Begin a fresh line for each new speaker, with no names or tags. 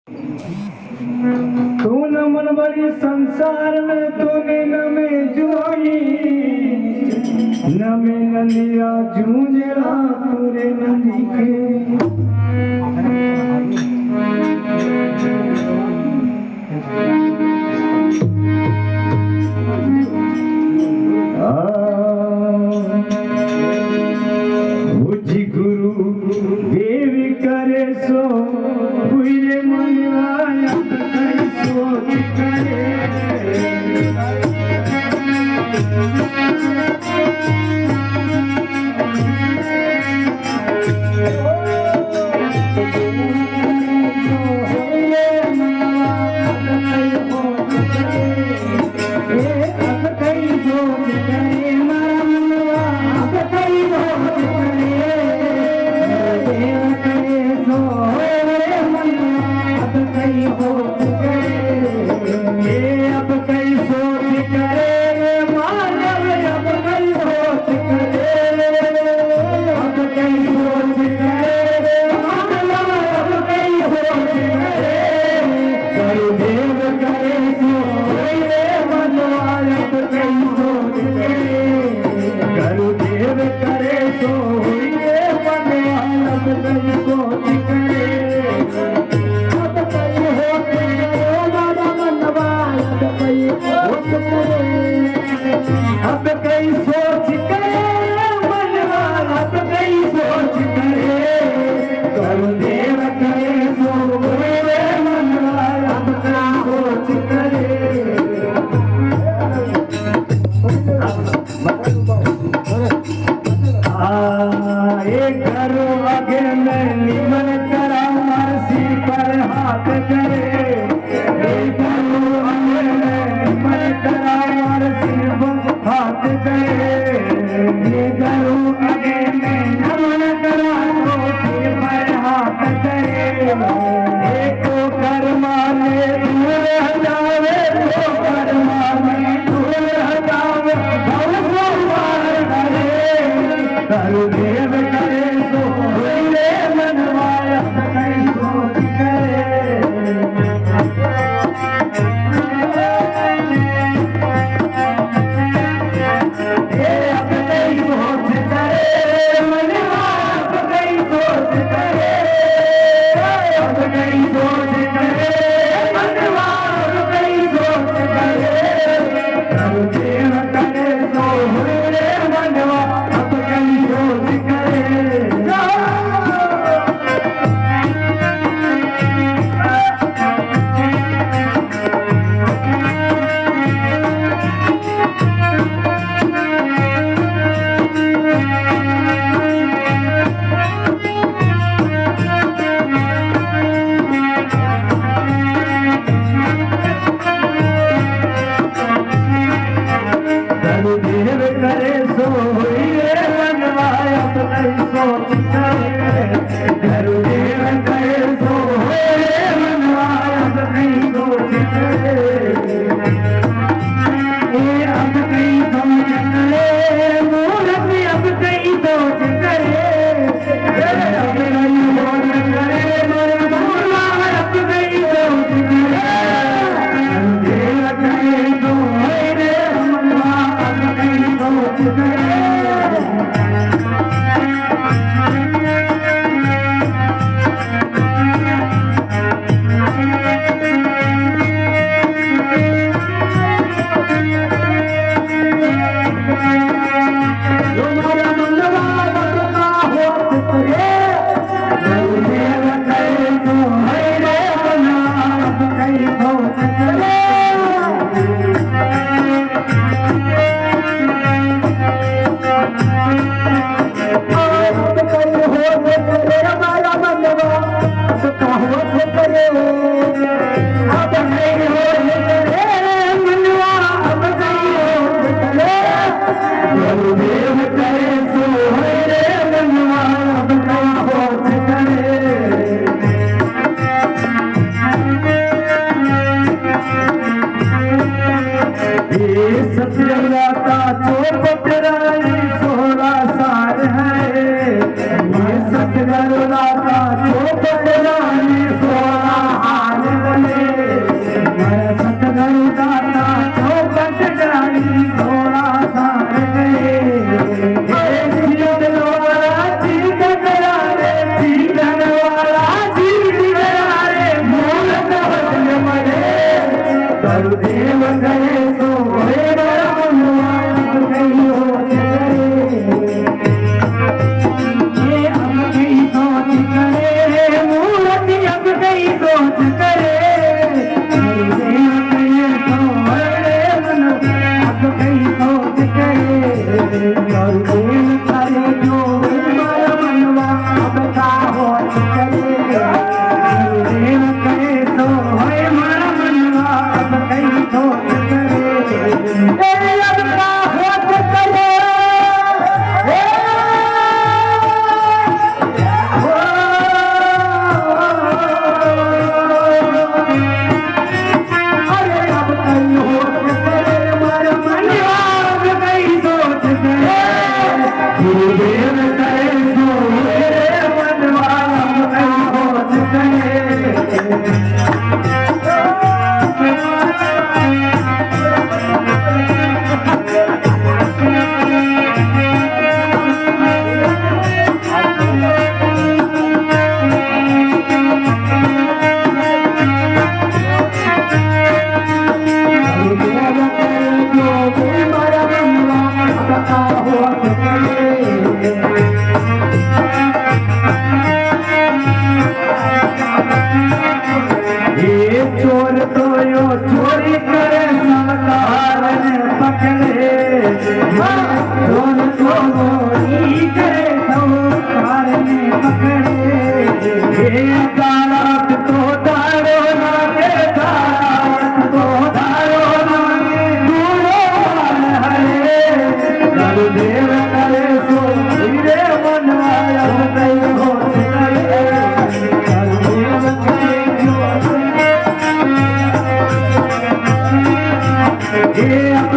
तू न मन बड़ी संसार में तूने न में जोई न में न लिया जूझड़ा तुरे न दिखे बुझी गुरु देवी करे सो हुए मनवाया सोच करे अब कई सोच करे मनवा अब कई सोच करे गुरुदेव करे सो हुए मनवा अब कई सोच करे एक घरो आगे में निमन करा मर्सी पर हाथ करे एक घरो आगे में निमन करा मर्सी पर हाथ करे ये घरो आगे में नमन करा मर्सी पर हाथ करे एक कर्मा ले दूर हटावे तो कर्मा ले दूर हटावे भव संवार करे गुरुदेव करे सो हुए मनवाया कई सोच करे अब कई सोच करे मनवा अब कई सोच करे अब कई सोच करे मनवा अब कई सोच करे गुरुदेव करे सो हुए मनवा अब कई सोच करे गुरुदेव करे सो हुए मनवाया अब कई सोच करे गुरुदेव करे सो हुए मनवाया अब कई सोच करे अब कई सोच करे मूर्ति अब कई सोच करे अब कई सोच करे मूर्ति अब कई सोच करे गुरुदेव करे सो हुए मनवा अब कई सोच करे गुरुदेव करे सो हुए मनवा अब कई सोच करे सत्यव्रता चौपट रानी सोरा सार है ये सत्यव्रता चौपट रानी सोरा हार सोच करे गुरुदेव करे सोए मन अब कई सोच करे गुरुदेव करे जो मारा मनवा अब का होत करे गुरुदेव करे सोए मारा मनवा अब कई सोच करे अब का होत करे गुरुदेव करे सोए मनवा अब कई सोच करे चोर तो यो चोरी करे सरकार ने पकड़े चोर तो चोरी करे सरकार ने पकड़े ये दारात तो दारो नागे दारात तो दारो नागे दूरो हरे गुरुदेव करे सो धीरे मनवाया कई हो करे गुरुदेव करे ये अब